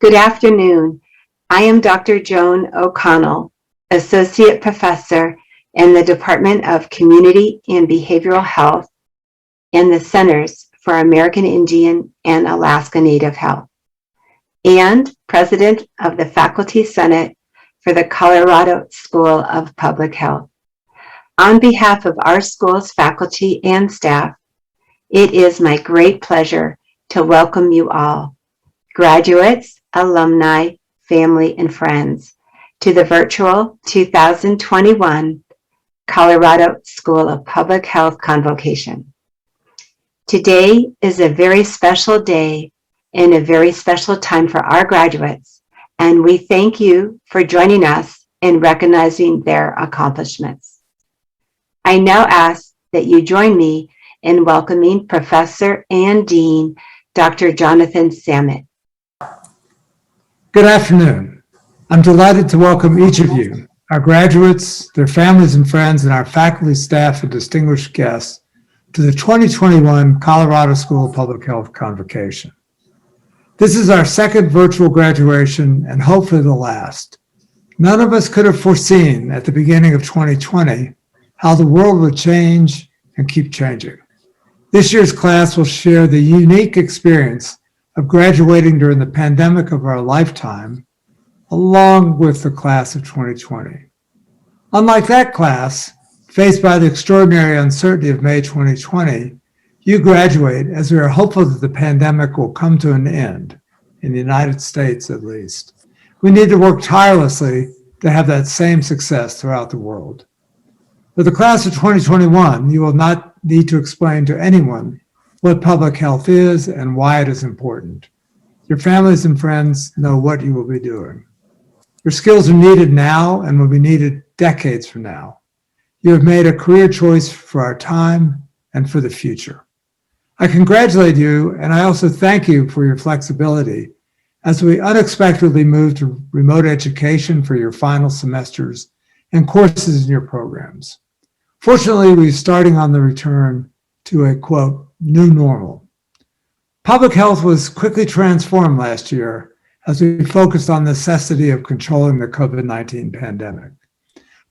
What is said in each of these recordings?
Good afternoon. I am Dr. Joan O'Connell, Associate Professor in the Department of Community and Behavioral Health in the Centers for American Indian and Alaska Native Health, and President of the Faculty Senate for the Colorado School of Public Health. On behalf of our school's faculty and staff, it is my great pleasure to welcome you all, graduates, alumni, family, and friends, to the virtual 2021 Colorado School of Public Health Convocation. Today is a very special day and a very special time for our graduates, and we thank you for joining us in recognizing their accomplishments. I now ask that you join me in welcoming Professor and Dean Dr. Jonathan Samet. Good afternoon. I'm delighted to welcome each of you, our graduates, their families and friends, and our faculty, staff, and distinguished guests to the 2021 Colorado School of Public Health Convocation. This is our second virtual graduation and hopefully the last. None of us could have foreseen at the beginning of 2020 how the world would change and keep changing. This year's class will share the unique experience of graduating during the pandemic of our lifetime, along with the class of 2020. Unlike that class, faced by the extraordinary uncertainty of May 2020, you graduate as we are hopeful that the pandemic will come to an end, in the United States at least. We need to work tirelessly to have that same success throughout the world. For the class of 2021, you will not need to explain to anyone what public health is and why it is important. Your families and friends know what you will be doing. Your skills are needed now and will be needed decades from now. You have made a career choice for our time and for the future. I congratulate you, and I also thank you for your flexibility as we unexpectedly moved to remote education for your final semesters and courses in your programs. Fortunately, we're starting on the return to a, quote, new normal. Public health was quickly transformed last year as we focused on the necessity of controlling the COVID-19 pandemic.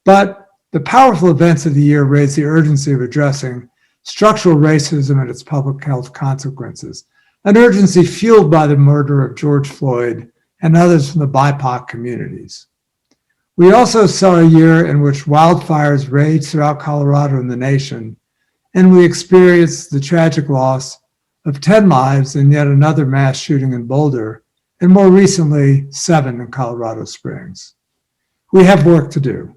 But the powerful events of the year raised the urgency of addressing structural racism and its public health consequences, an urgency fueled by the murder of George Floyd and others from the BIPOC communities. We also saw a year in which wildfires raged throughout Colorado and the nation, and we experienced the tragic loss of 10 lives in yet another mass shooting in Boulder, and more recently, 7 in Colorado Springs. We have work to do.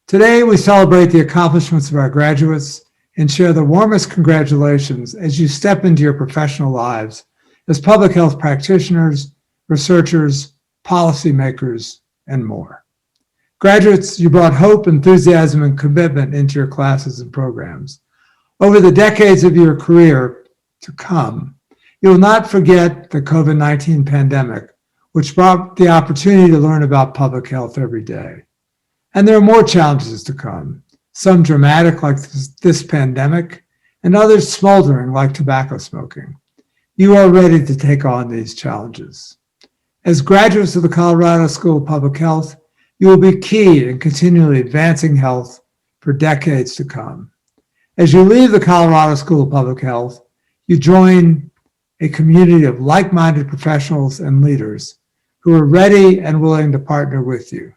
Today, we celebrate the accomplishments of our graduates and share the warmest congratulations as you step into your professional lives as public health practitioners, researchers, policymakers, and more. Graduates, you brought hope, enthusiasm, and commitment into your classes and programs. Over the decades of your career to come, you will not forget the COVID-19 pandemic, which brought the opportunity to learn about public health every day. And there are more challenges to come, some dramatic like this pandemic, and others smoldering like tobacco smoking. You are ready to take on these challenges. As graduates of the Colorado School of Public Health, you will be key in continually advancing health for decades to come. As you leave the Colorado School of Public Health, you join a community of like-minded professionals and leaders who are ready and willing to partner with you.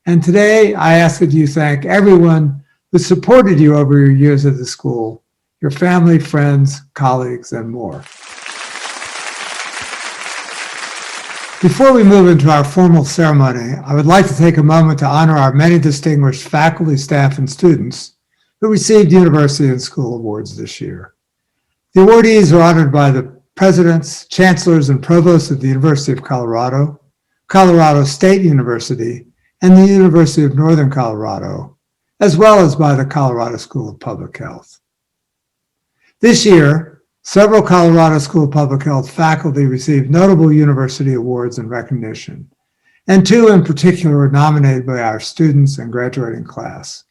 And today, I ask that you thank everyone who supported you over your years at the school, your family, friends, colleagues, and more. Before we move into our formal ceremony, I would like to take a moment to honor our many distinguished faculty, staff, and students who received university and school awards this year. The awardees are honored by the presidents, chancellors, and provosts of the University of Colorado, Colorado State University, and the University of Northern Colorado, as well as by the Colorado School of Public Health. This year, several Colorado School of Public Health faculty received notable university awards and recognition, and 2 in particular were nominated by our students and graduating class.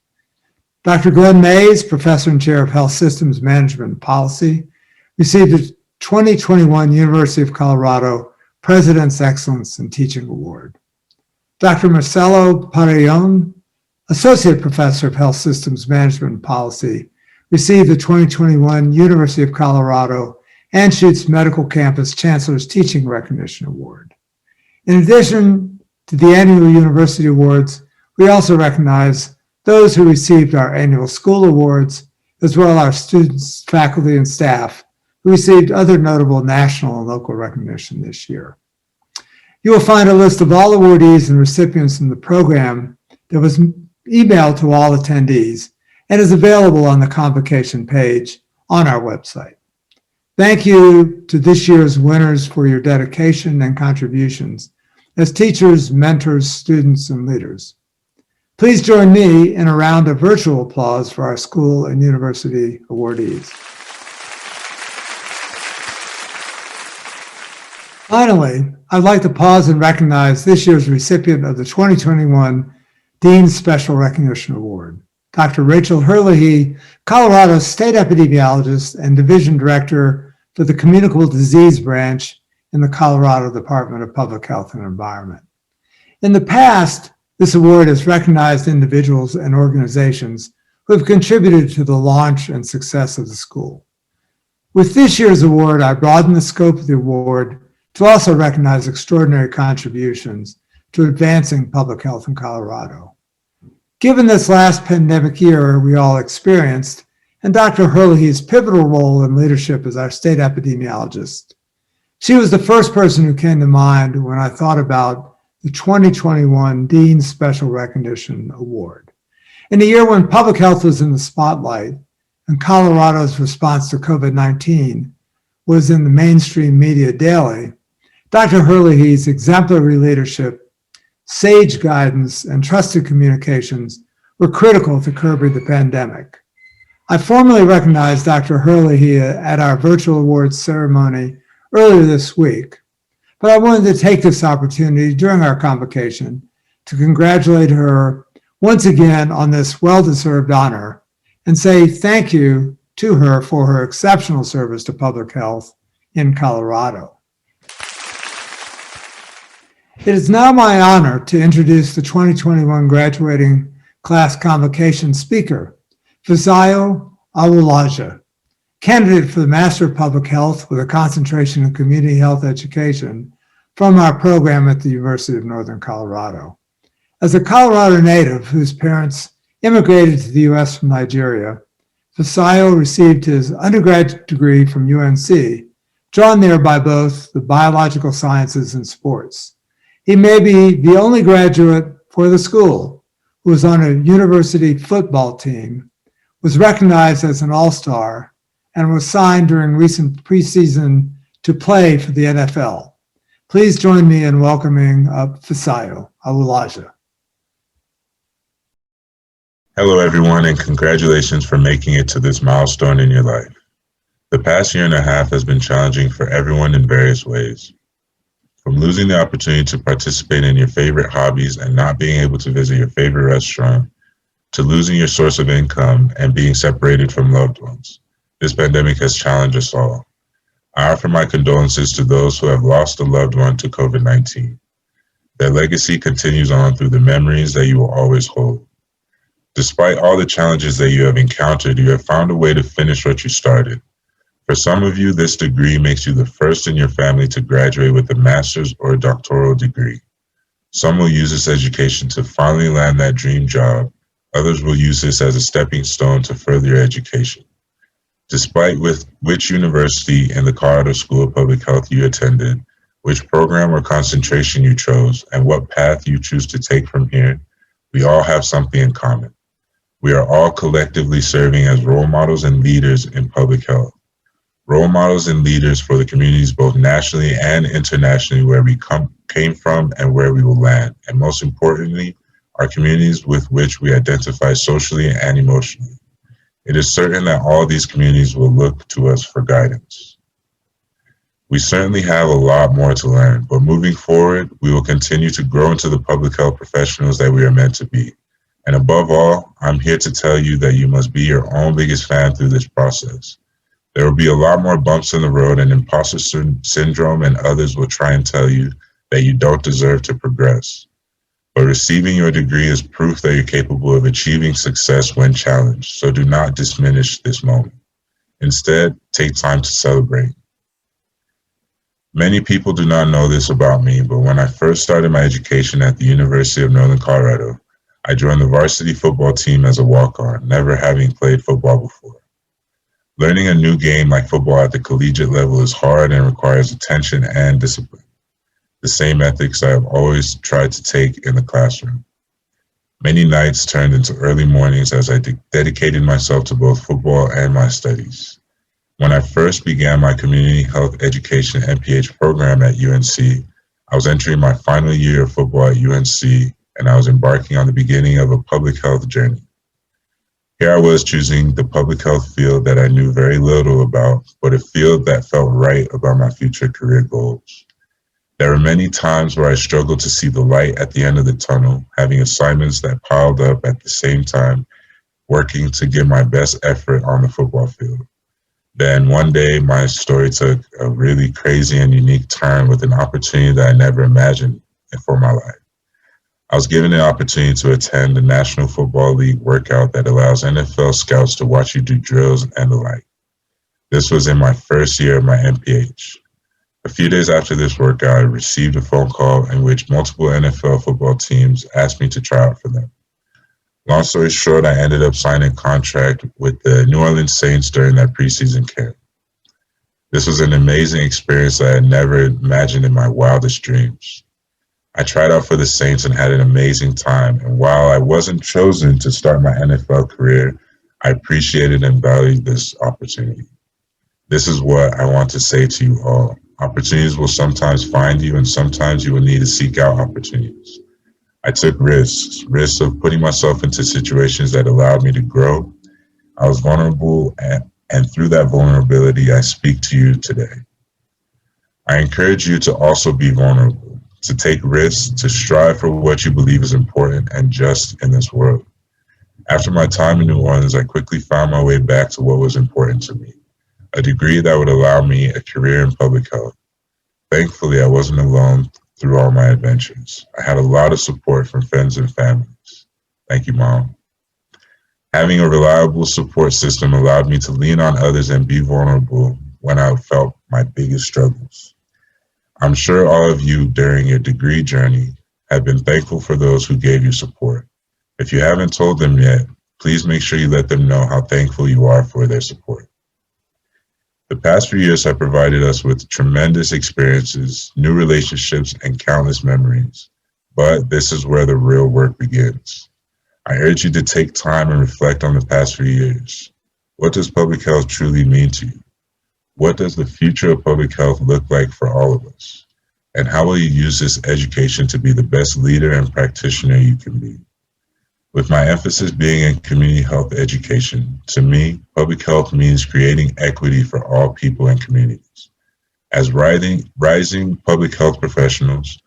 Dr. Glenn Mays, Professor and Chair of Health Systems Management and Policy, received the 2021 University of Colorado President's Excellence in Teaching Award. Dr. Marcelo Parellon, Associate Professor of Health Systems Management and Policy, received the 2021 University of Colorado Anschutz Medical Campus Chancellor's Teaching Recognition Award. In addition to the annual university awards, we also recognize those who received our annual school awards, as well as our students, faculty, and staff who received other notable national and local recognition this year. You will find a list of all awardees and recipients in the program that was emailed to all attendees and is available on the Convocation page on our website. Thank you to this year's winners for your dedication and contributions as teachers, mentors, students, and leaders. Please join me in a round of virtual applause for our school and university awardees. Finally, I'd like to pause and recognize this year's recipient of the 2021 Dean's Special Recognition Award, Dr. Rachel Herlihy, Colorado's state epidemiologist and division director for the Communicable Disease Branch in the Colorado Department of Public Health and Environment. In the past, this award has recognized individuals and organizations who have contributed to the launch and success of the school. With this year's award, I broaden the scope of the award to also recognize extraordinary contributions to advancing public health in Colorado. Given this last pandemic year we all experienced, and Dr. Herlihy's pivotal role in leadership as our state epidemiologist, she was the first person who came to mind when I thought about the 2021 Dean's Special Recognition Award. In a year when public health was in the spotlight and Colorado's response to COVID-19 was in the mainstream media daily, Dr. Herlihy's exemplary leadership, sage guidance, and trusted communications were critical to curbing the pandemic. I formally recognized Dr. Herlihy at our virtual awards ceremony earlier this week, but I wanted to take this opportunity during our convocation to congratulate her once again on this well-deserved honor and say thank you to her for her exceptional service to public health in Colorado. It is now my honor to introduce the 2021 graduating class convocation speaker, Fisayo Awulaja, candidate for the Master of Public Health with a concentration in community health education from our program at the University of Northern Colorado. As a Colorado native whose parents immigrated to the U.S. from Nigeria, Fisayo received his undergraduate degree from UNC, drawn there by both the biological sciences and sports. He may be the only graduate for the school who was on a university football team, was recognized as an all-star, and was signed during recent preseason to play for the NFL. Please join me in welcoming Fisayo Awulaja. Hello, everyone, and congratulations for making it to this milestone in your life. The past year and a half has been challenging for everyone in various ways. From losing the opportunity to participate in your favorite hobbies and not being able to visit your favorite restaurant, to losing your source of income and being separated from loved ones, this pandemic has challenged us all. I offer my condolences to those who have lost a loved one to COVID-19. Their legacy continues on through the memories that you will always hold. Despite all the challenges that you have encountered, you have found a way to finish what you started. For some of you, this degree makes you the first in your family to graduate with a master's or a doctoral degree. Some will use this education to finally land that dream job. Others will use this as a stepping stone to further your education. Despite with which university in the Colorado School of Public Health you attended, which program or concentration you chose, and what path you choose to take from here, we all have something in common. We are all collectively serving as role models and leaders in public health. Role models and leaders for the communities both nationally and internationally where we came from and where we will land, and most importantly, our communities with which we identify socially and emotionally. It is certain that all these communities will look to us for guidance. We certainly have a lot more to learn, but moving forward, we will continue to grow into the public health professionals that we are meant to be. And above all, I'm here to tell you that you must be your own biggest fan through this process. There will be a lot more bumps in the road, and imposter syndrome and others will try and tell you that you don't deserve to progress. But receiving your degree is proof that you're capable of achieving success when challenged, so do not diminish this moment. Instead, take time to celebrate. Many people do not know this about me, but when I first started my education at the University of Northern Colorado, I joined the varsity football team as a walk-on, never having played football before. Learning a new game like football at the collegiate level is hard and requires attention and discipline, the same ethics I have always tried to take in the classroom. Many nights turned into early mornings as I dedicated myself to both football and my studies. When I first began my community health education MPH program at UNC, I was entering my final year of football at UNC, and I was embarking on the beginning of a public health journey. Here I was choosing the public health field that I knew very little about, but a field that felt right about my future career goals. There were many times where I struggled to see the light at the end of the tunnel, having assignments that piled up at the same time, working to give my best effort on the football field. Then one day, my story took a really crazy and unique turn with an opportunity that I never imagined for my life. I was given the opportunity to attend the National Football League workout that allows NFL scouts to watch you do drills and the like. This was in my first year of my MPH. A few days after this workout, I received a phone call in which multiple NFL football teams asked me to try out for them. Long story short, I ended up signing a contract with the New Orleans Saints during that preseason camp. This was an amazing experience that I had never imagined in my wildest dreams. I tried out for the Saints and had an amazing time, and while I wasn't chosen to start my NFL career, I appreciated and valued this opportunity. This is what I want to say to you all. Opportunities will sometimes find you, and sometimes you will need to seek out opportunities. I took risks of putting myself into situations that allowed me to grow. I was vulnerable, and through that vulnerability, I speak to you today. I encourage you to also be vulnerable, to take risks, to strive for what you believe is important and just in this world. After my time in New Orleans, I quickly found my way back to what was important to me, a degree that would allow me a career in public health. Thankfully, I wasn't alone through all my adventures. I had a lot of support from friends and families. Thank you, Mom. Having a reliable support system allowed me to lean on others and be vulnerable when I felt my biggest struggles. I'm sure all of you during your degree journey have been thankful for those who gave you support. If you haven't told them yet, please make sure you let them know how thankful you are for their support. The past few years have provided us with tremendous experiences, new relationships, and countless memories. But this is where the real work begins. I urge you to take time and reflect on the past few years. What does public health truly mean to you? What does the future of public health look like for all of us? And how will you use this education to be the best leader and practitioner you can be? With my emphasis being in community health education, to me, public health means creating equity for all people and communities. As rising public health professionals,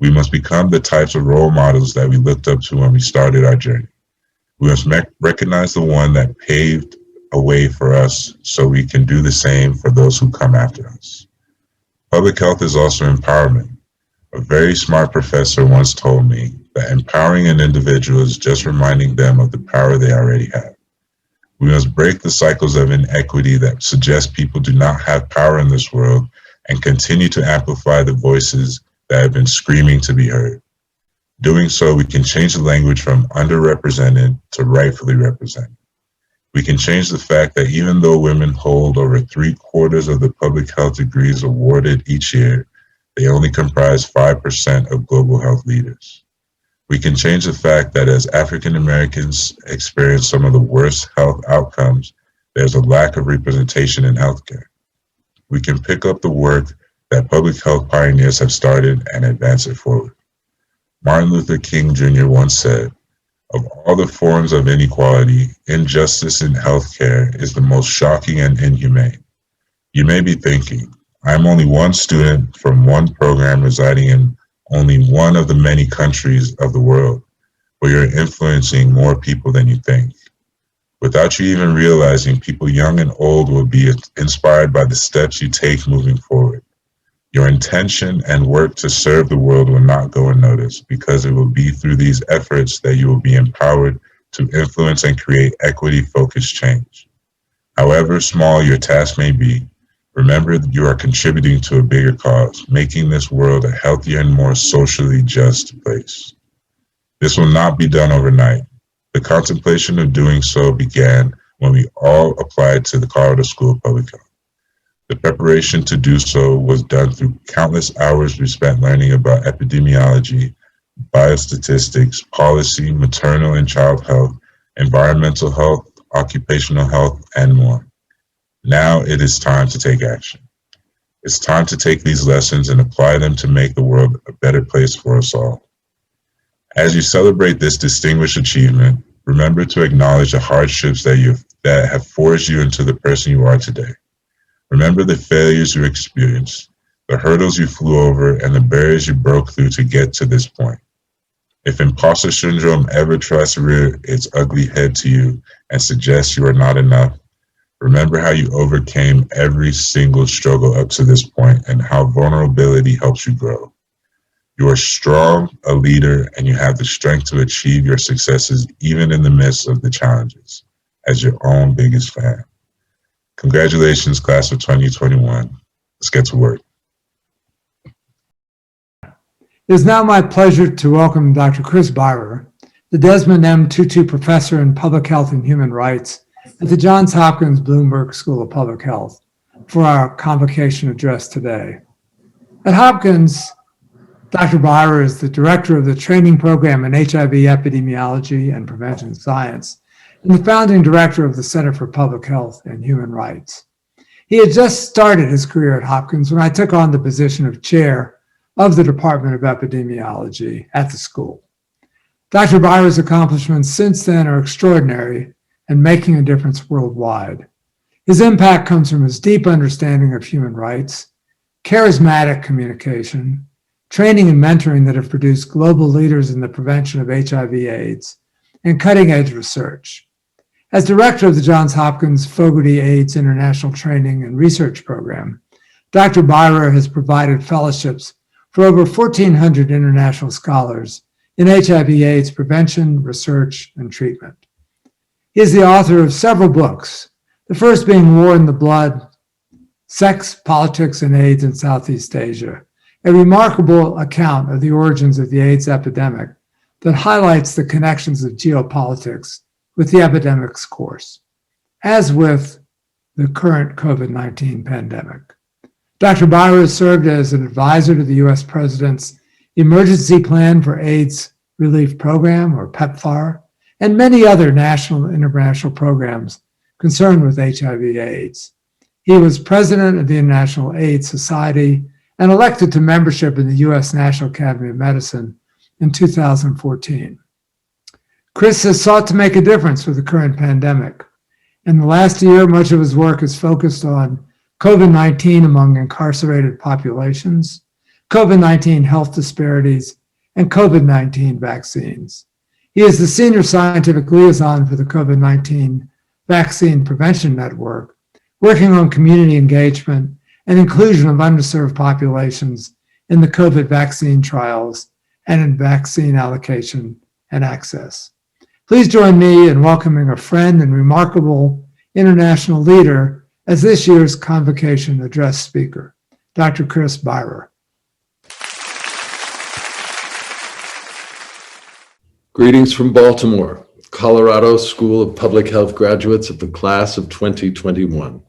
we must become the types of role models that we looked up to when we started our journey. We must recognize the one that paved a way for us so we can do the same for those who come after us. Public health is also empowerment. A very smart professor once told me that empowering an individual is just reminding them of the power they already have. We must break the cycles of inequity that suggest people do not have power in this world and continue to amplify the voices that have been screaming to be heard. Doing so, we can change the language from underrepresented to rightfully represented. We can change the fact that even though women hold over 3/4 of the public health degrees awarded each year, they only comprise 5% of global health leaders. We can change the fact that as African Americans experience some of the worst health outcomes, there's a lack of representation in healthcare. We can pick up the work that public health pioneers have started and advance it forward. Martin Luther King Jr. once said, "Of all the forms of inequality, injustice in healthcare is the most shocking and inhumane." You may be thinking, I'm only one student from one program residing in only one of the many countries of the world, but you're influencing more people than you think. Without you even realizing, people young and old will be inspired by the steps you take moving forward. Your intention and work to serve the world will not go unnoticed, because it will be through these efforts that you will be empowered to influence and create equity-focused change. However small your task may be, remember that you are contributing to a bigger cause, making this world a healthier and more socially just place. This will not be done overnight. The contemplation of doing so began when we all applied to the Colorado School of Public Health. The preparation to do so was done through countless hours we spent learning about epidemiology, biostatistics, policy, maternal and child health, environmental health, occupational health, and more. Now it is time to take action. It's time to take these lessons and apply them to make the world a better place for us all. As you celebrate this distinguished achievement, remember to acknowledge the hardships that have forged you into the person you are today. Remember the failures you experienced, the hurdles you flew over, and the barriers you broke through to get to this point. If imposter syndrome ever tries to rear its ugly head to you and suggests you are not enough, remember how you overcame every single struggle up to this point and how vulnerability helps you grow. You are strong, a leader, and you have the strength to achieve your successes even in the midst of the challenges, as your own biggest fan. Congratulations, class of 2021. Let's get to work. It is now my pleasure to welcome Dr. Chris Byrer, the Desmond M. Tutu Professor in Public Health and Human Rights at the Johns Hopkins Bloomberg School of Public Health, for our convocation address today. At Hopkins, Dr. Byrer is the director of the training program in HIV epidemiology and prevention science, and the founding director of the Center for Public Health and Human Rights. He had just started his career at Hopkins when I took on the position of chair of the Department of Epidemiology at the school. Dr. Byer's accomplishments since then are extraordinary and making a difference worldwide. His impact comes from his deep understanding of human rights, charismatic communication, training and mentoring that have produced global leaders in the prevention of HIV/AIDS, and cutting-edge research. As director of the Johns Hopkins Fogarty AIDS International Training and Research Program, Dr. Byrer has provided fellowships for over 1,400 international scholars in HIV/AIDS prevention, research, and treatment. He is the author of several books, the first being War in the Blood, Sex, Politics, and AIDS in Southeast Asia, a remarkable account of the origins of the AIDS epidemic that highlights the connections of geopolitics with the epidemic's course, as with the current COVID-19 pandemic. Dr. Byrer has served as an advisor to the U.S. President's Emergency Plan for AIDS Relief Program, or PEPFAR, and many other national and international programs concerned with HIV/AIDS. He was president of the International AIDS Society and elected to membership in the U.S. National Academy of Medicine in 2014. Chris has sought to make a difference with the current pandemic. In the last year, much of his work is focused on COVID-19 among incarcerated populations, COVID-19 health disparities, and COVID-19 vaccines. He is the senior scientific liaison for the COVID-19 Vaccine Prevention Network, working on community engagement and inclusion of underserved populations in the COVID vaccine trials and in vaccine allocation and access. Please join me in welcoming a friend and remarkable international leader as this year's convocation address speaker, Dr. Chris Byrer. Greetings from Baltimore, Colorado School of Public Health graduates of the class of 2021.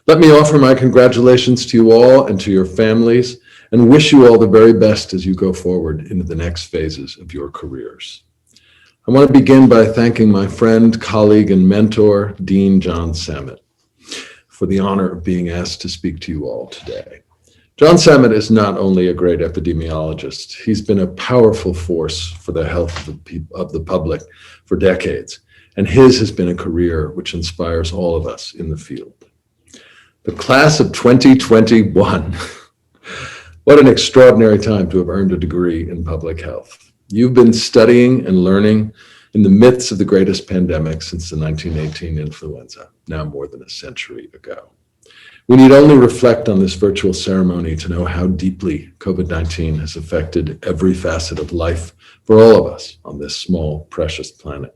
Let me offer my congratulations to you all and to your families, and wish you all the very best as you go forward into the next phases of your careers. I want to begin by thanking my friend, colleague, and mentor, Dean John Samet, for the honor of being asked to speak to you all today. John Samet is not only a great epidemiologist, he's been a powerful force for the health of the public for decades, and his has been a career which inspires all of us in the field. The class of 2021, what an extraordinary time to have earned a degree in public health. You've been studying and learning in the midst of the greatest pandemic since the 1918 influenza, now more than a century ago. We need only reflect on this virtual ceremony to know how deeply COVID-19 has affected every facet of life for all of us on this small, precious planet.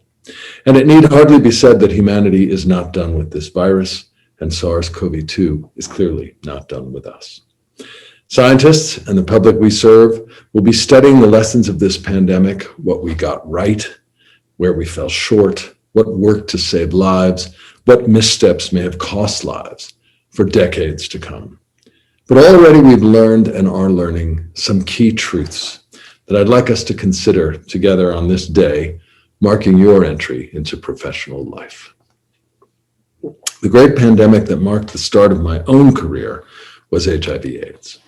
And it need hardly be said that humanity is not done with this virus, and SARS-CoV-2 is clearly not done with us. Scientists and the public we serve will be studying the lessons of this pandemic, what we got right, where we fell short, what worked to save lives, what missteps may have cost lives for decades to come. But already we've learned and are learning some key truths that I'd like us to consider together on this day, marking your entry into professional life. The great pandemic that marked the start of my own career was HIV/AIDS.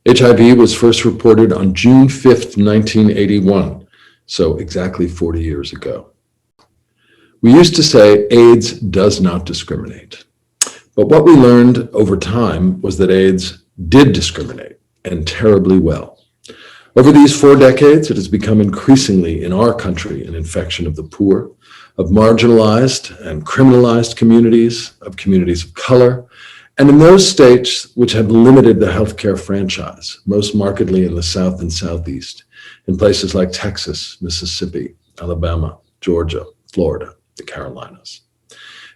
HIV was first reported on June 5th, 1981, so exactly 40 years ago. We used to say AIDS does not discriminate. But what we learned over time was that AIDS did discriminate, and terribly well. Over these 4 decades, it has become increasingly in our country an infection of the poor, of marginalized and criminalized communities, of communities of color, and in those states which have limited the healthcare franchise, most markedly in the South and Southeast, in places like Texas, Mississippi, Alabama, Georgia, Florida, the Carolinas.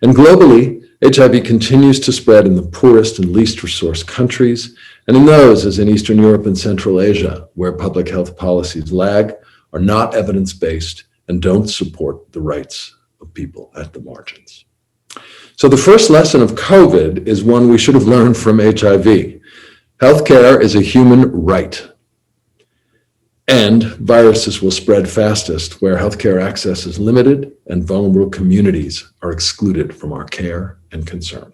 And globally, HIV continues to spread in the poorest and least resourced countries, and in those, as in Eastern Europe and Central Asia, where public health policies lag, are not evidence-based, and don't support the rights of people at the margins. So the first lesson of COVID is one we should have learned from HIV. Healthcare is a human right, and viruses will spread fastest where healthcare access is limited and vulnerable communities are excluded from our care and concern.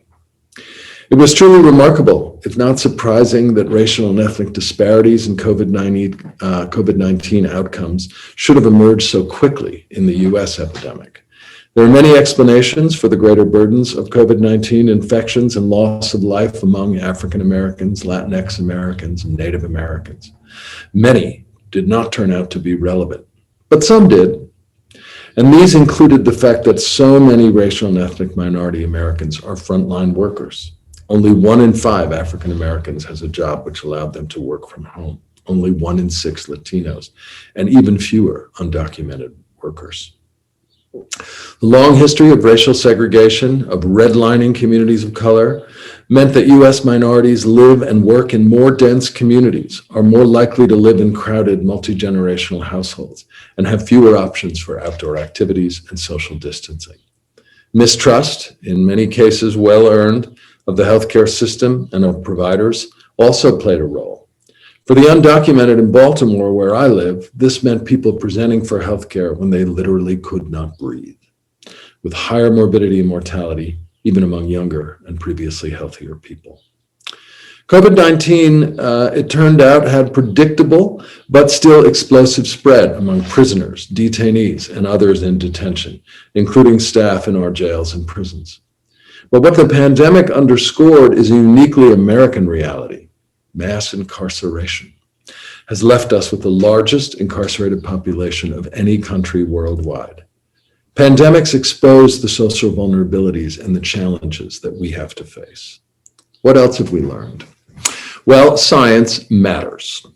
It was truly remarkable, if not surprising, that racial and ethnic disparities in COVID-19 outcomes should have emerged so quickly in the US epidemic. There are many explanations for the greater burdens of COVID-19 infections and loss of life among African Americans, Latinx Americans, and Native Americans. Many did not turn out to be relevant, but some did. And these included the fact that so many racial and ethnic minority Americans are frontline workers. Only 1 in 5 African Americans has a job which allowed them to work from home. Only 1 in 6 Latinos, and even fewer undocumented workers. The long history of racial segregation, of redlining communities of color, meant that U.S. minorities live and work in more dense communities, are more likely to live in crowded multi-generational households, and have fewer options for outdoor activities and social distancing. Mistrust, in many cases well-earned, of the healthcare system and of providers also played a role. For the undocumented in Baltimore, where I live, this meant people presenting for healthcare when they literally could not breathe, with higher morbidity and mortality, even among younger and previously healthier people. COVID-19, it turned out, had predictable but still explosive spread among prisoners, detainees, and others in detention, including staff in our jails and prisons. But what the pandemic underscored is a uniquely American reality. Mass incarceration has left us with the largest incarcerated population of any country worldwide. Pandemics expose the social vulnerabilities and the challenges that we have to face. What else have we learned? Well, science matters.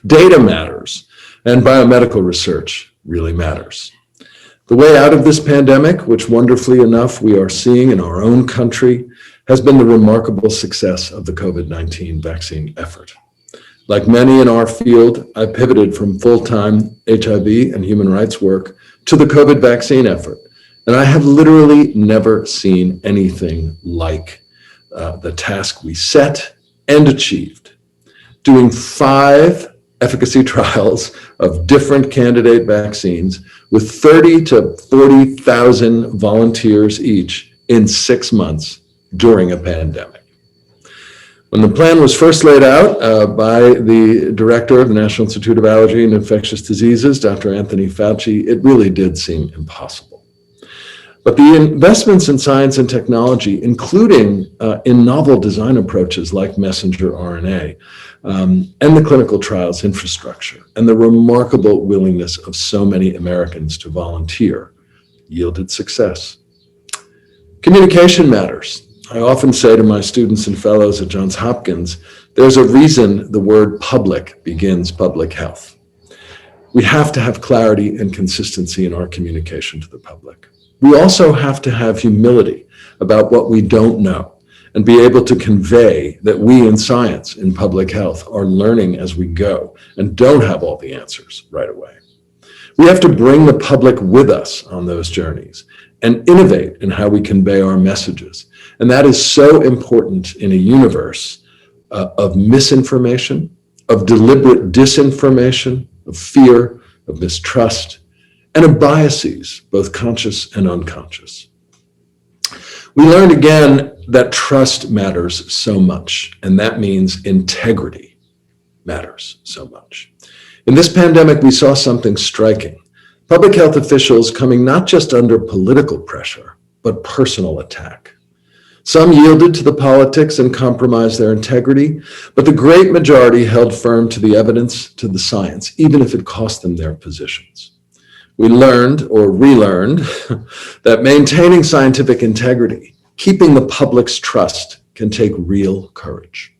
Data matters, and biomedical research really matters. The way out of this pandemic, which wonderfully enough we are seeing in our own country, has been the remarkable success of the COVID-19 vaccine effort. Like many in our field, I pivoted from full-time HIV and human rights work to the COVID vaccine effort. And I have literally never seen anything like the task we set and achieved. Doing 5 efficacy trials of different candidate vaccines with 30 to 40,000 volunteers each in 6 months during a pandemic. When the plan was first laid out by the director of the National Institute of Allergy and Infectious Diseases, Dr. Anthony Fauci, it really did seem impossible. But the investments in science and technology, including in novel design approaches like messenger RNA, and the clinical trials infrastructure, and the remarkable willingness of so many Americans to volunteer, yielded success. Communication matters. I often say to my students and fellows at Johns Hopkins, there's a reason the word public begins public health. We have to have clarity and consistency in our communication to the public. We also have to have humility about what we don't know and be able to convey that we in science, in public health, are learning as we go and don't have all the answers right away. We have to bring the public with us on those journeys and innovate in how we convey our messages. And that is so important in a universe of misinformation, of deliberate disinformation, of fear, of mistrust, and of biases, both conscious and unconscious. We learned again that trust matters so much, and that means integrity matters so much. In this pandemic, we saw something striking. Public health officials coming not just under political pressure, but personal attack. Some yielded to the politics and compromised their integrity, but the great majority held firm to the evidence, to the science, even if it cost them their positions. We learned or relearned that maintaining scientific integrity, keeping the public's trust, can take real courage.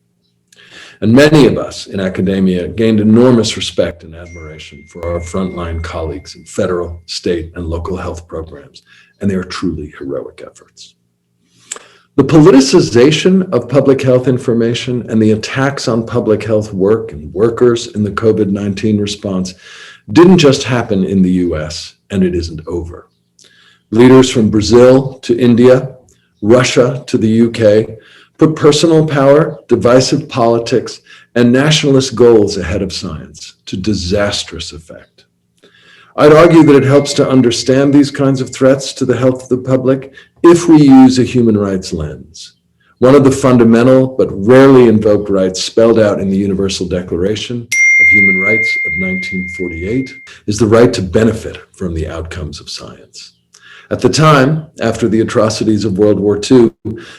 And many of us in academia gained enormous respect and admiration for our frontline colleagues in federal, state, and local health programs, and they are truly heroic efforts. The politicization of public health information and the attacks on public health work and workers in the COVID-19 response didn't just happen in the US, and it isn't over. Leaders from Brazil to India, Russia to the UK, put personal power, divisive politics, and nationalist goals ahead of science to disastrous effect. I'd argue that it helps to understand these kinds of threats to the health of the public if we use a human rights lens. One of the fundamental but rarely invoked rights spelled out in the Universal Declaration of Human Rights of 1948 is the right to benefit from the outcomes of science. At the time, after the atrocities of World War II,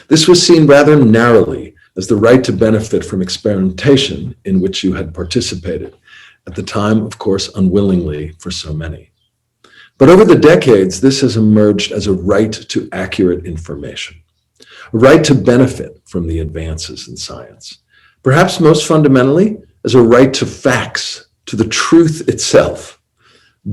this was seen rather narrowly as the right to benefit from experimentation in which you had participated. At the time, of course, unwillingly for so many. But over the decades, this has emerged as a right to accurate information, a right to benefit from the advances in science. Perhaps most fundamentally, as a right to facts, to the truth itself.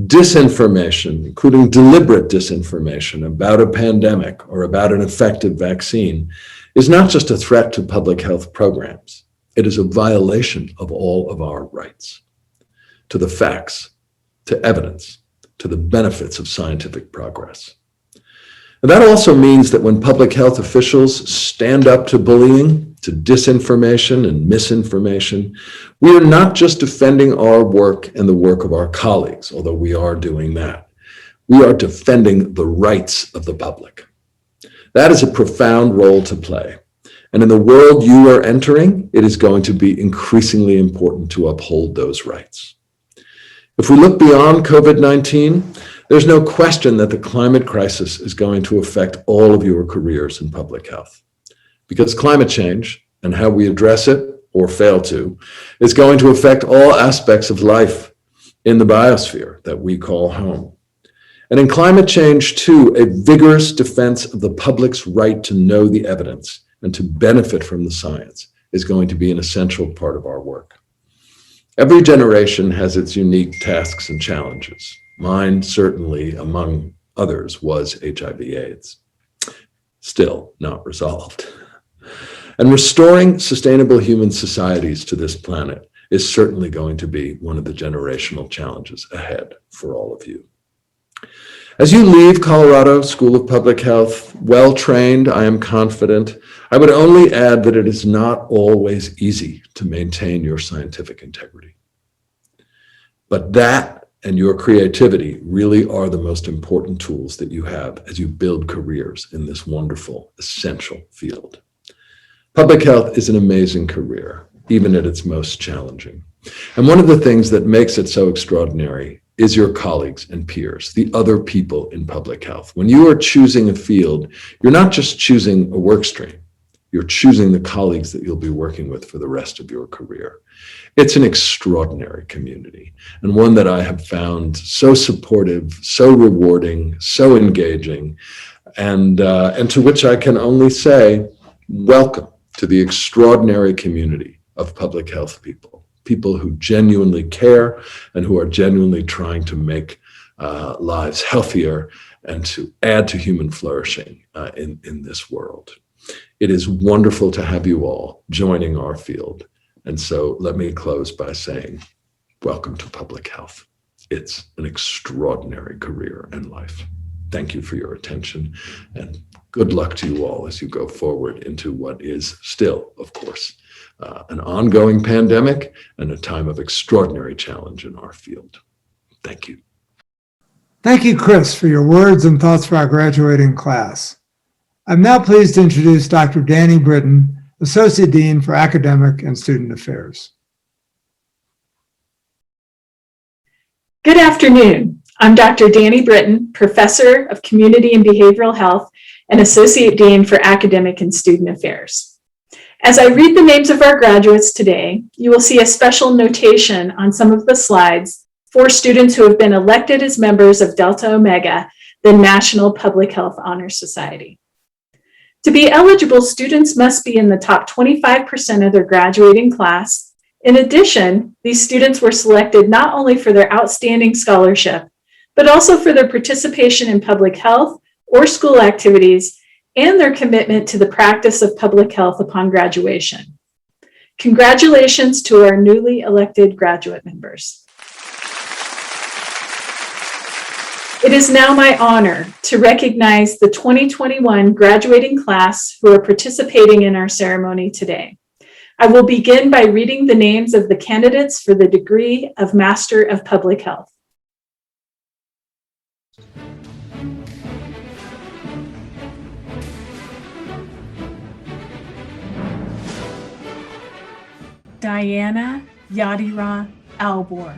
Disinformation, including deliberate disinformation about a pandemic or about an effective vaccine, is not just a threat to public health programs. It is a violation of all of our rights. To the facts, to evidence, to the benefits of scientific progress. And that also means that when public health officials stand up to bullying, to disinformation and misinformation, we are not just defending our work and the work of our colleagues, although we are doing that. We are defending the rights of the public. That is a profound role to play. And in the world you are entering, it is going to be increasingly important to uphold those rights. If we look beyond COVID-19, there's no question that the climate crisis is going to affect all of your careers in public health. Because climate change and how we address it, or fail to, is going to affect all aspects of life in the biosphere that we call home. And in climate change too, a vigorous defense of the public's right to know the evidence and to benefit from the science is going to be an essential part of our work. Every generation has its unique tasks and challenges. Mine, certainly, among others, was HIV/AIDS. Still not resolved. And restoring sustainable human societies to this planet is certainly going to be one of the generational challenges ahead for all of you. As you leave Colorado School of Public Health, well-trained, I am confident, I would only add that it is not always easy to maintain your scientific integrity. But that and your creativity really are the most important tools that you have as you build careers in this wonderful, essential field. Public health is an amazing career, even at its most challenging. And one of the things that makes it so extraordinary is your colleagues and peers, the other people in public health. When you are choosing a field, you're not just choosing a work stream, you're choosing the colleagues that you'll be working with for the rest of your career. It's an extraordinary community, and one that I have found so supportive, so rewarding, so engaging, and to which I can only say, welcome to the extraordinary community of public health people who genuinely care and who are genuinely trying to make lives healthier and to add to human flourishing in this world. It is wonderful to have you all joining our field. And so let me close by saying, welcome to public health. It's an extraordinary career and life. Thank you for your attention, and good luck to you all as you go forward into what is still, of course, an ongoing pandemic and a time of extraordinary challenge in our field. Thank you. Thank you, Chris, for your words and thoughts for our graduating class. I'm now pleased to introduce Dr. Danny Britton, Associate Dean for Academic and Student Affairs. Good afternoon. I'm Dr. Danny Britton, Professor of Community and Behavioral Health and Associate Dean for Academic and Student Affairs. As I read the names of our graduates today, you will see a special notation on some of the slides for students who have been elected as members of Delta Omega, the National Public Health Honor Society. To be eligible, students must be in the top 25% of their graduating class. In addition, these students were selected not only for their outstanding scholarship, but also for their participation in public health or school activities and their commitment to the practice of public health upon graduation. Congratulations to our newly elected graduate members. It is now my honor to recognize the 2021 graduating class who are participating in our ceremony today. I will begin by reading the names of the candidates for the degree of Master of Public Health. Diana Yadira Albor.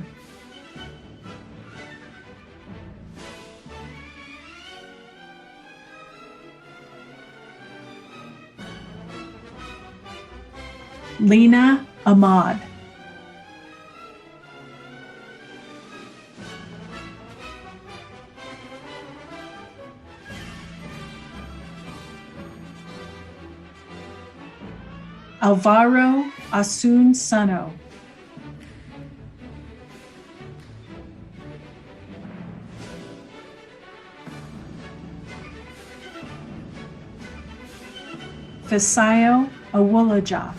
Lena Ahmad. Alvaro Asun Sano. Fisayo Awolaja.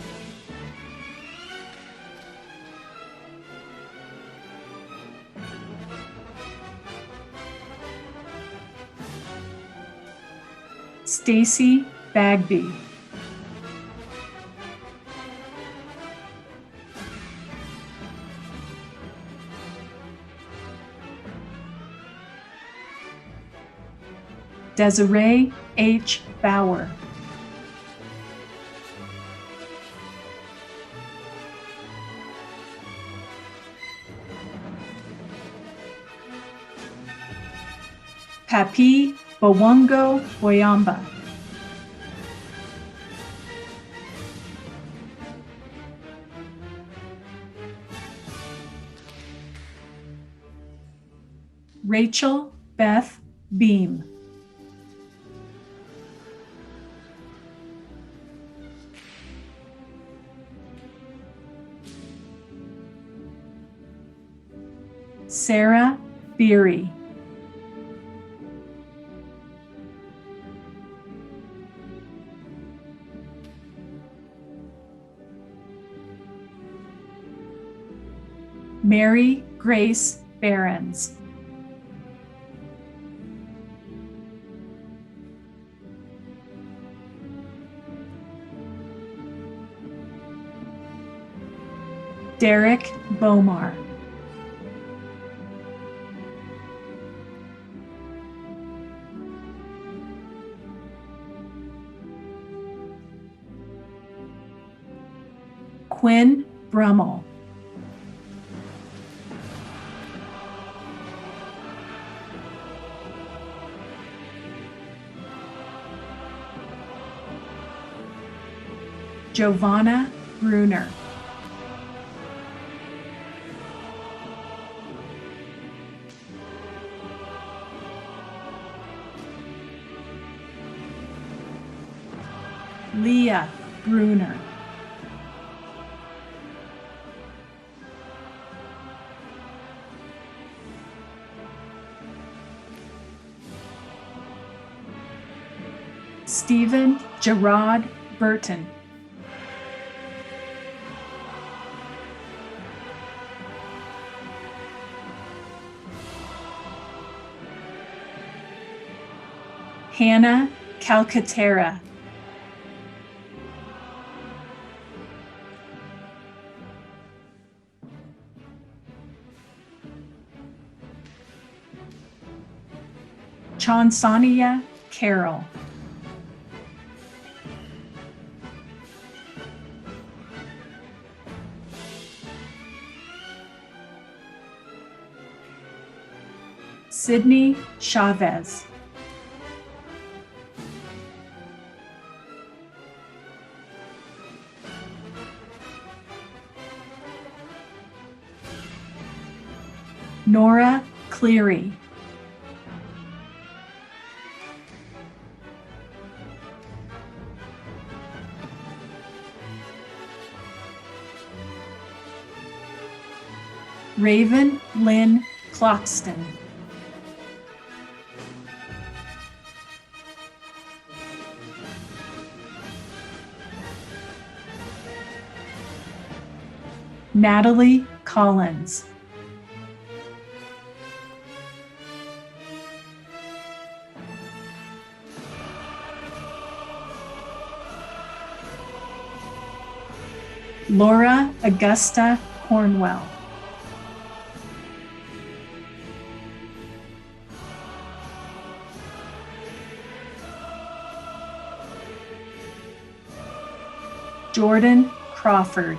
Stacy Bagby. Desiree H. Bauer. Papi Bowongo Boyamba. Rachel Beth Beam. Sarah Beery. Mary Grace Behrens. Derek Bomar. Quinn Brummel. Giovanna Bruner. Leah Bruner. Stephen Gerard Burton. Hannah Calcaterra. Chansania Carroll. Sydney Chavez. Nora Cleary. Raven Lynn Cloxton. Natalie Collins. Laura Augusta Cornwell. Jordan Crawford.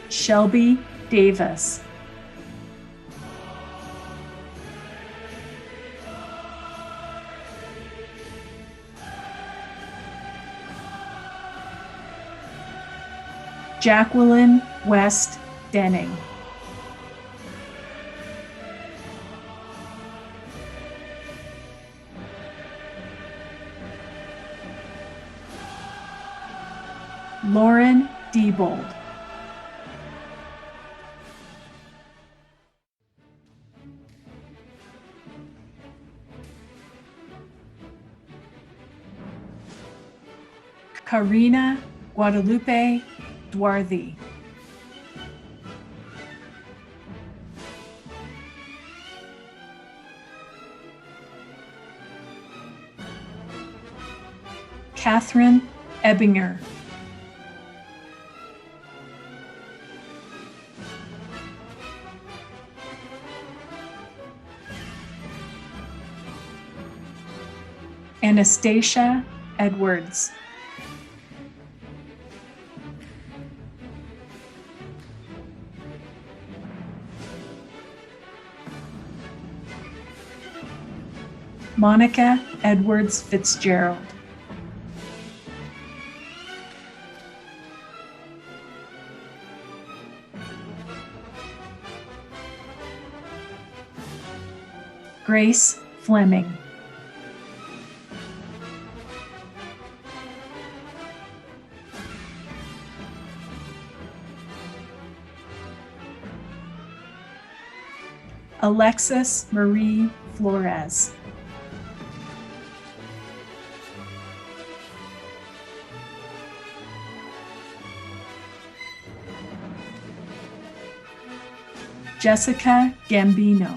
Shelby Davis. Jacqueline West Denning. Lauren Diebold. Karina Guadalupe Dwarthy. Catherine Ebbinger. Anastasia Edwards. Monica Edwards Fitzgerald. Grace Fleming. Alexis Marie Flores. Jessica Gambino.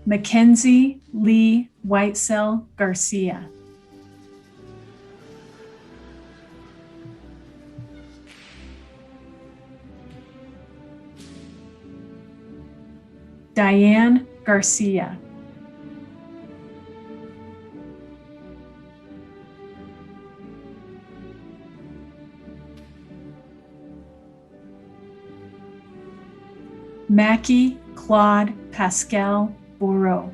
Mackenzie Lee Whitesell Garcia. Diane Garcia. Mackie Claude Pascal Bourreau.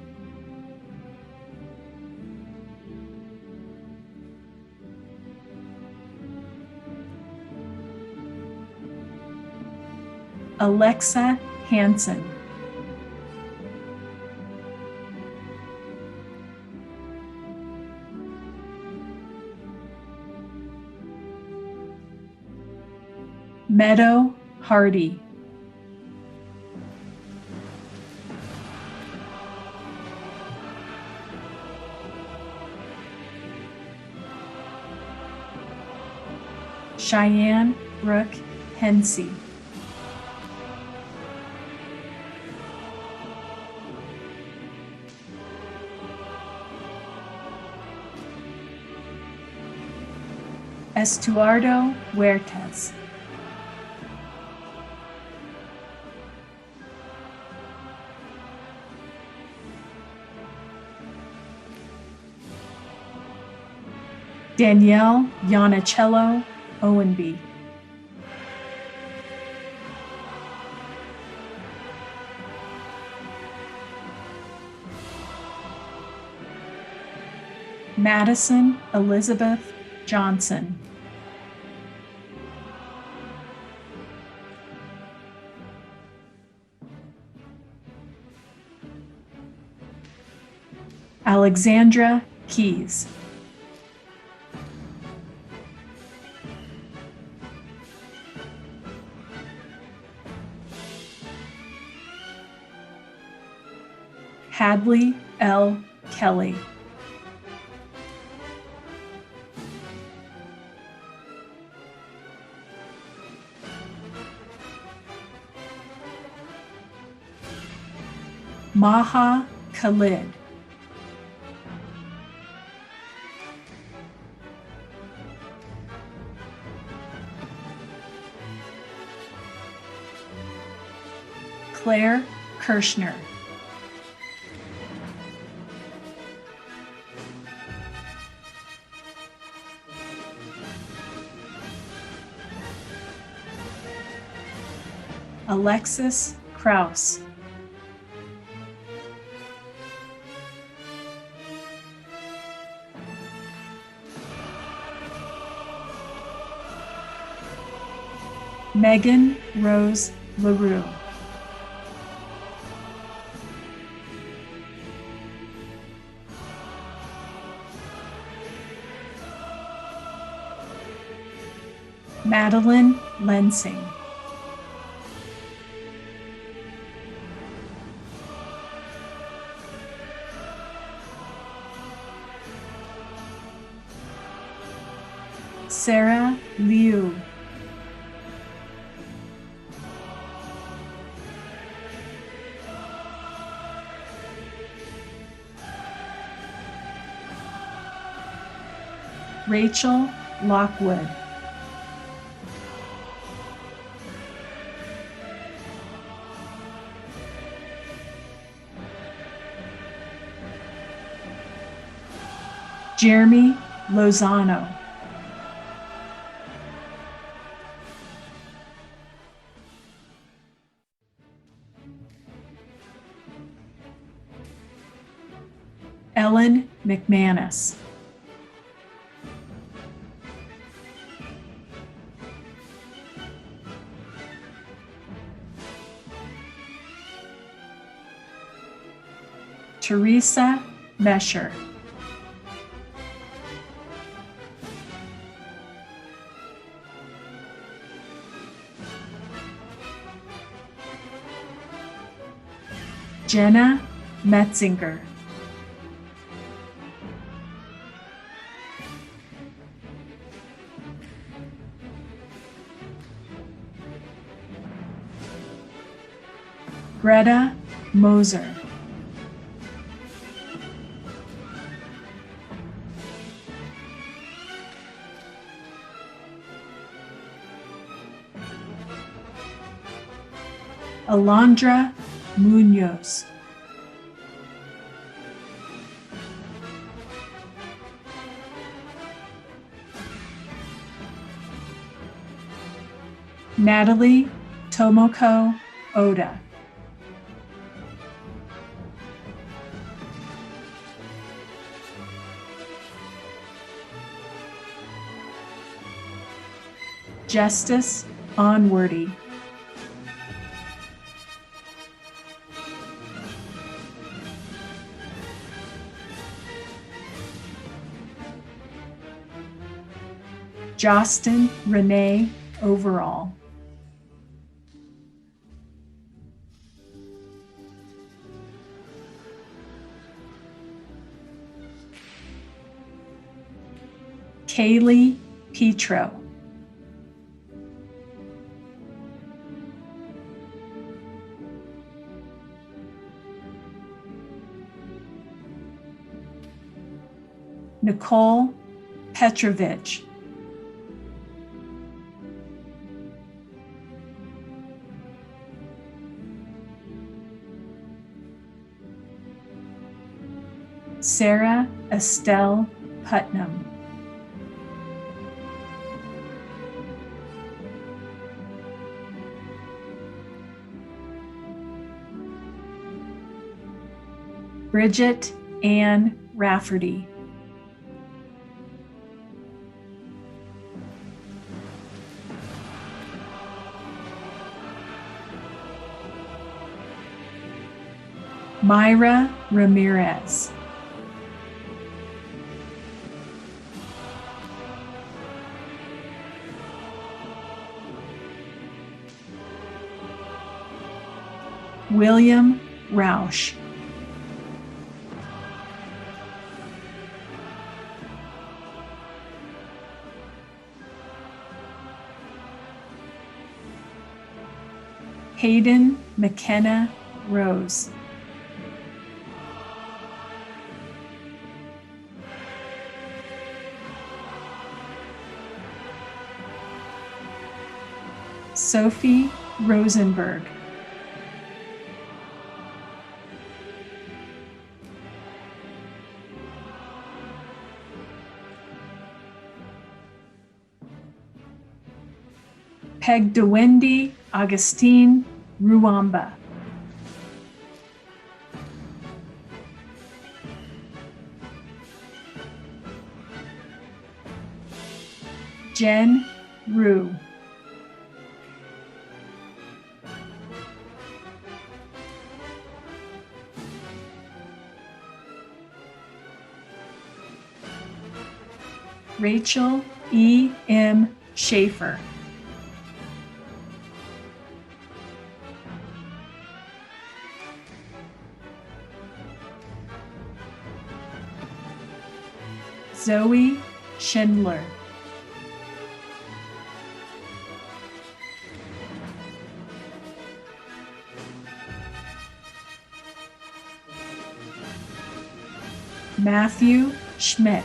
Alexa Hansen. Meadow Hardy. Cheyenne Brooke Hensey. Estuardo Huertas. Danielle Iannicello Owenby. Madison Elizabeth Johnson. Alexandra Keys. Hadley L. Kelly. Maha Khalid. Claire Kirschner. Alexis Kraus. Megan Rose LaRue. Madeline Lensing. Sarah Liu. Rachel Lockwood. Jeremy Lozano. Ellen McManus. Teresa Mesher. Jenna Metzinger. Greta Moser. Alondra Munoz. Natalie Tomoko Oda. Justice Onworthy. Jostin Renee Overall. Kaylee Petro. Nicole Petrovich. Sarah Estelle Putnam. Bridget Ann Rafferty. Myra Ramirez. William Rausch. Hayden McKenna Rose. Sophie Rosenberg. Pegdewendi Augustine Ruamba. Jen Rue. Rachel E. M. Schaefer. Zoe Schindler. Matthew Schmidt.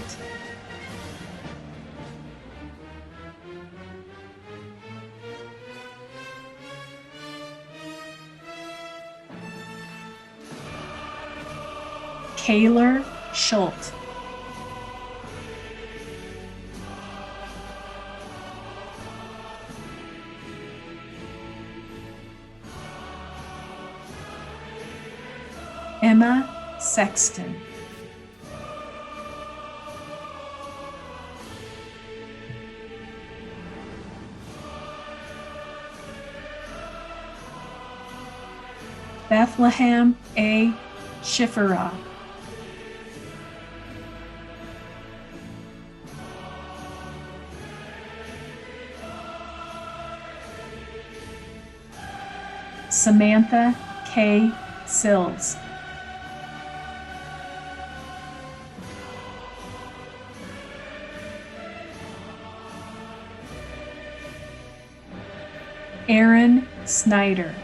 Kaylor Schultz. Emma Sexton. Bethlehem A. Schifferoth. Samantha K. Sills. Aaron Snyder.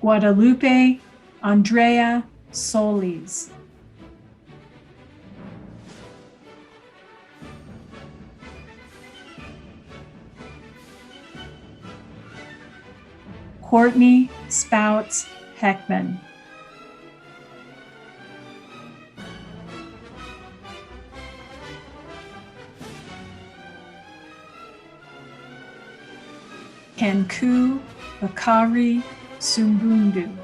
Guadalupe Andrea Solis. Courtney Spouts Heckman. Kanku Bakari Sumbundu.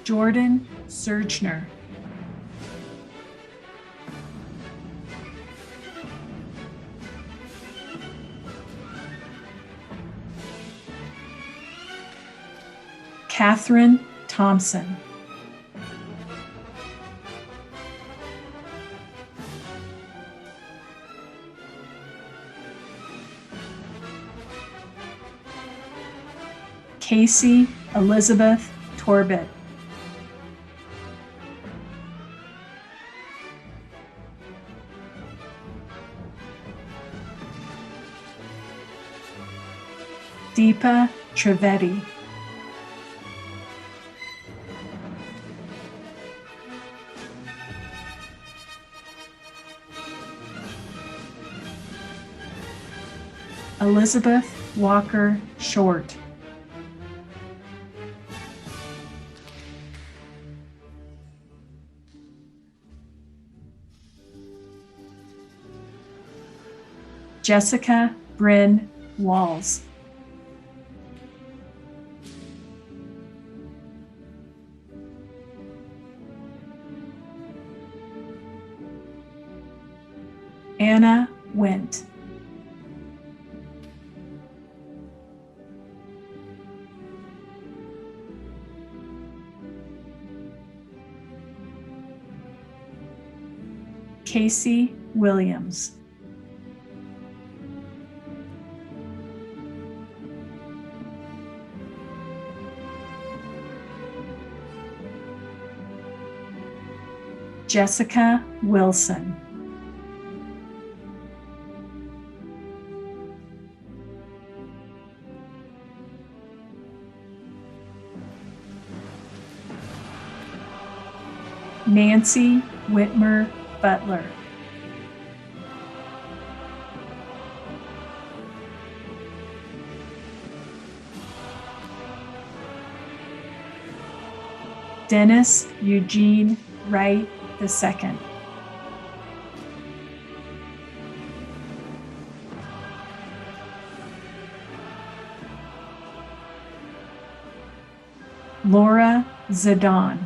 Jordan Surgner. Catherine Thompson. Casey Elizabeth Torbett. Deepa Trivedi. Elizabeth Walker Short. Jessica Bryn Walls. Anna Wendt. Casey Williams. Jessica Wilson. Nancy Whitmer Butler. Dennis Eugene Wright II. Laura Zidane.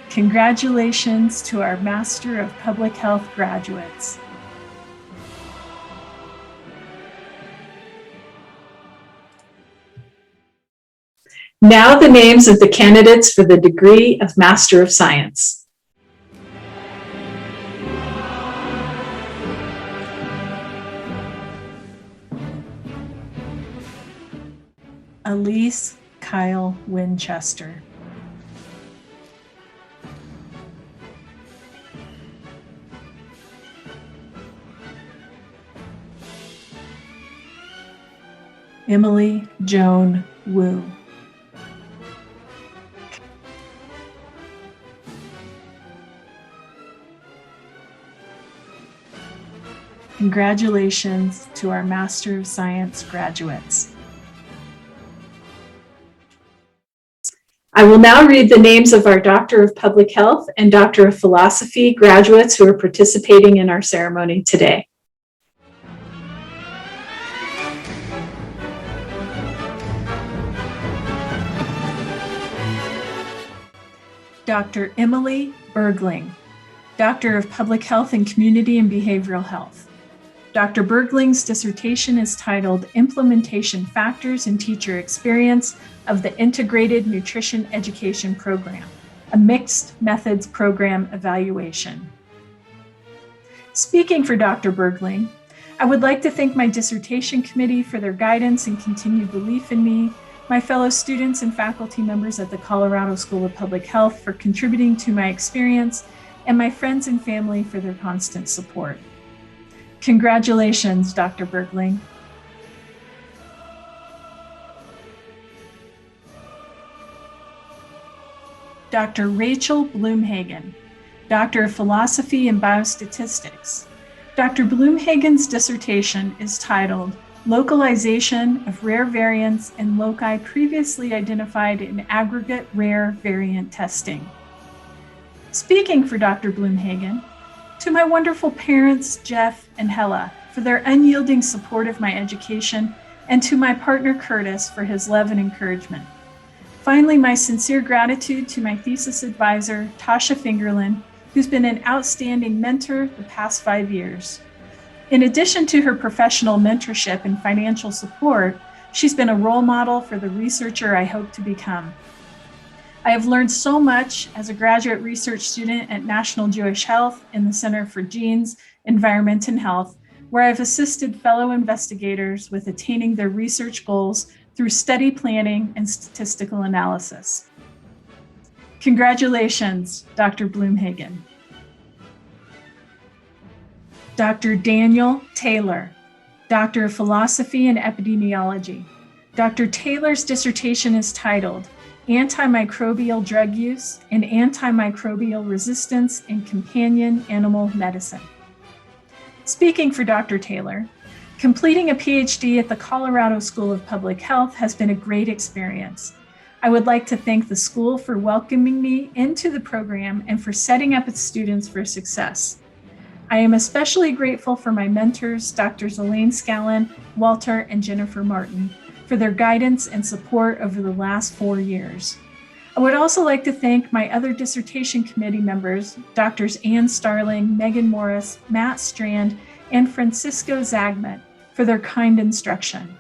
Congratulations to our Master of Public Health graduates. Now the names of the candidates for the degree of Master of Science. Elise Kyle Winchester. Emily Joan Wu. Congratulations to our Master of Science graduates. I will now read the names of our Doctor of Public Health and Doctor of Philosophy graduates who are participating in our ceremony today. Dr. Emily Bergling, Doctor of Public Health and Community and Behavioral Health. Dr. Bergling's dissertation is titled Implementation Factors in Teacher Experience of the Integrated Nutrition Education Program, a Mixed Methods Program Evaluation. Speaking for Dr. Bergling, I would like to thank my dissertation committee for their guidance and continued belief in me, my fellow students and faculty members at the Colorado School of Public Health for contributing to my experience, and my friends and family for their constant support. Congratulations, Dr. Bergling. Dr. Rachel Bloomhagen, Doctor of Philosophy and Biostatistics. Dr. Bloomhagen's dissertation is titled localization of rare variants in loci previously identified in aggregate rare variant testing. Speaking for Dr. Bloomhagen, to my wonderful parents, Jeff and Hella, for their unyielding support of my education, and to my partner, Curtis, for his love and encouragement. Finally, my sincere gratitude to my thesis advisor, Tasha Fingerlin, who's been an outstanding mentor the past 5 years. In addition to her professional mentorship and financial support, she's been a role model for the researcher I hope to become. I have learned so much as a graduate research student at National Jewish Health in the Center for Genes, Environment, and Health, where I've assisted fellow investigators with attaining their research goals through study planning and statistical analysis. Congratulations, Dr. Bloomhagen. Dr. Daniel Taylor, Doctor of Philosophy and Epidemiology. Dr. Taylor's dissertation is titled Antimicrobial Drug Use and Antimicrobial Resistance in Companion Animal Medicine. Speaking for Dr. Taylor, completing a PhD at the Colorado School of Public Health has been a great experience. I would like to thank the school for welcoming me into the program and for setting up its students for success. I am especially grateful for my mentors, Drs. Elaine Scallon, Walter, and Jennifer Martin, for their guidance and support over the last 4 years. I would also like to thank my other dissertation committee members, Drs. Ann Starling, Megan Morris, Matt Strand, and Francisco Zagmet, for their kind instruction.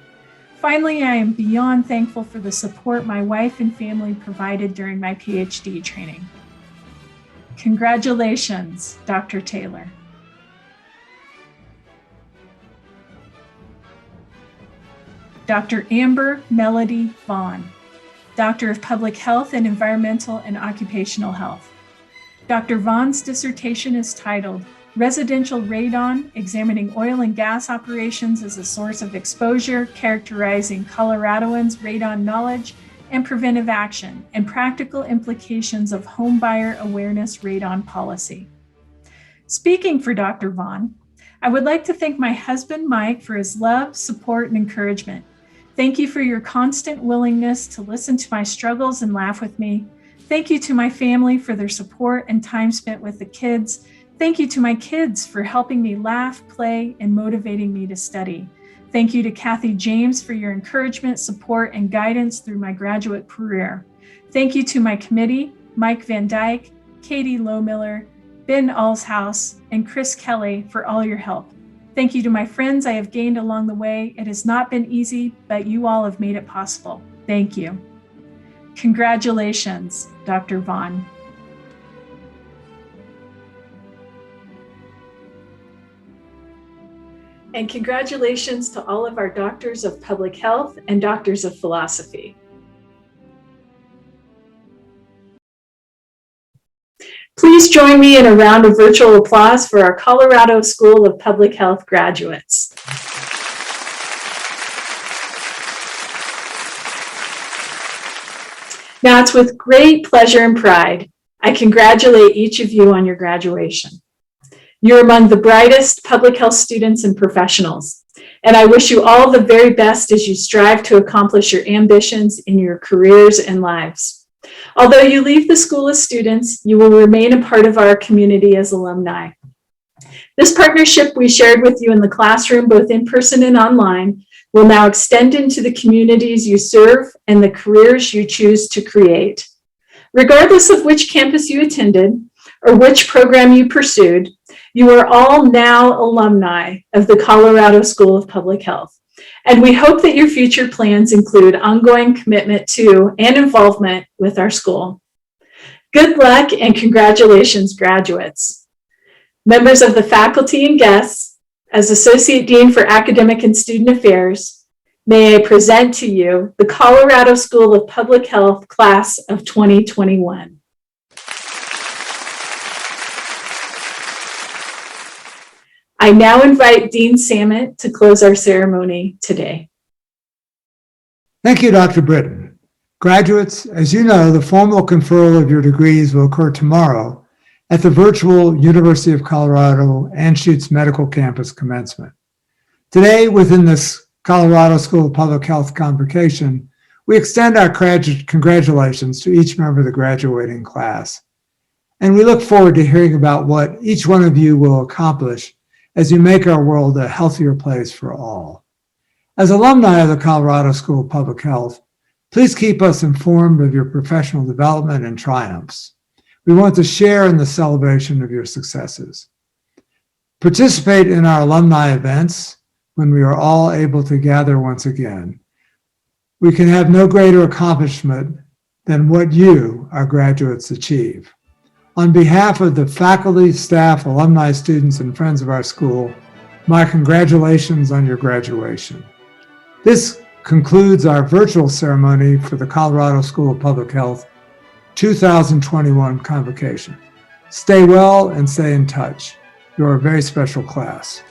Finally, I am beyond thankful for the support my wife and family provided during my PhD training. Congratulations, Dr. Taylor. Dr. Amber Melody Vaughn, Doctor of Public Health and Environmental and Occupational Health. Dr. Vaughn's dissertation is titled Residential Radon, Examining Oil and Gas Operations as a Source of Exposure, Characterizing Coloradoans' Radon Knowledge and Preventive Action, and Practical Implications of Homebuyer Awareness Radon Policy. Speaking for Dr. Vaughn, I would like to thank my husband, Mike, for his love, support, and encouragement. Thank you for your constant willingness to listen to my struggles and laugh with me. Thank you to my family for their support and time spent with the kids. Thank you to my kids for helping me laugh, play, and motivating me to study. Thank you to Kathy James for your encouragement, support, and guidance through my graduate career. Thank you to my committee, Mike Van Dyke, Katie Lowmiller, Ben Alshouse, and Chris Kelly for all your help. Thank you to my friends I have gained along the way. It has not been easy, but you all have made it possible. Thank you. Congratulations, Dr. Vaughn. And congratulations to all of our doctors of public health and doctors of philosophy. Please join me in a round of virtual applause for our Colorado School of Public Health graduates. Now it's with great pleasure and pride I congratulate each of you on your graduation. You're among the brightest public health students and professionals, and I wish you all the very best as you strive to accomplish your ambitions in your careers and lives. Although you leave the school as students, you will remain a part of our community as alumni. This partnership we shared with you in the classroom, both in person and online, will now extend into the communities you serve and the careers you choose to create. Regardless of which campus you attended or which program you pursued, you are all now alumni of the Colorado School of Public Health. And we hope that your future plans include ongoing commitment to and involvement with our school. Good luck and congratulations, graduates. Members of the faculty and guests, as Associate Dean for Academic and Student Affairs, may I present to you the Colorado School of Public Health Class of 2021. I now invite Dean Samet to close our ceremony today. Thank you, Dr. Britton. Graduates, as you know, the formal conferral of your degrees will occur tomorrow at the virtual University of Colorado Anschutz Medical Campus commencement. Today, within this Colorado School of Public Health Convocation, we extend our congratulations to each member of the graduating class. And we look forward to hearing about what each one of you will accomplish as you make our world a healthier place for all. As alumni of the Colorado School of Public Health, please keep us informed of your professional development and triumphs. We want to share in the celebration of your successes. Participate in our alumni events when we are all able to gather once again. We can have no greater accomplishment than what you, our graduates, achieve. On behalf of the faculty, staff, alumni, students, and friends of our school, my congratulations on your graduation. This concludes our virtual ceremony for the Colorado School of Public Health 2021 Convocation. Stay well and stay in touch. You're a very special class.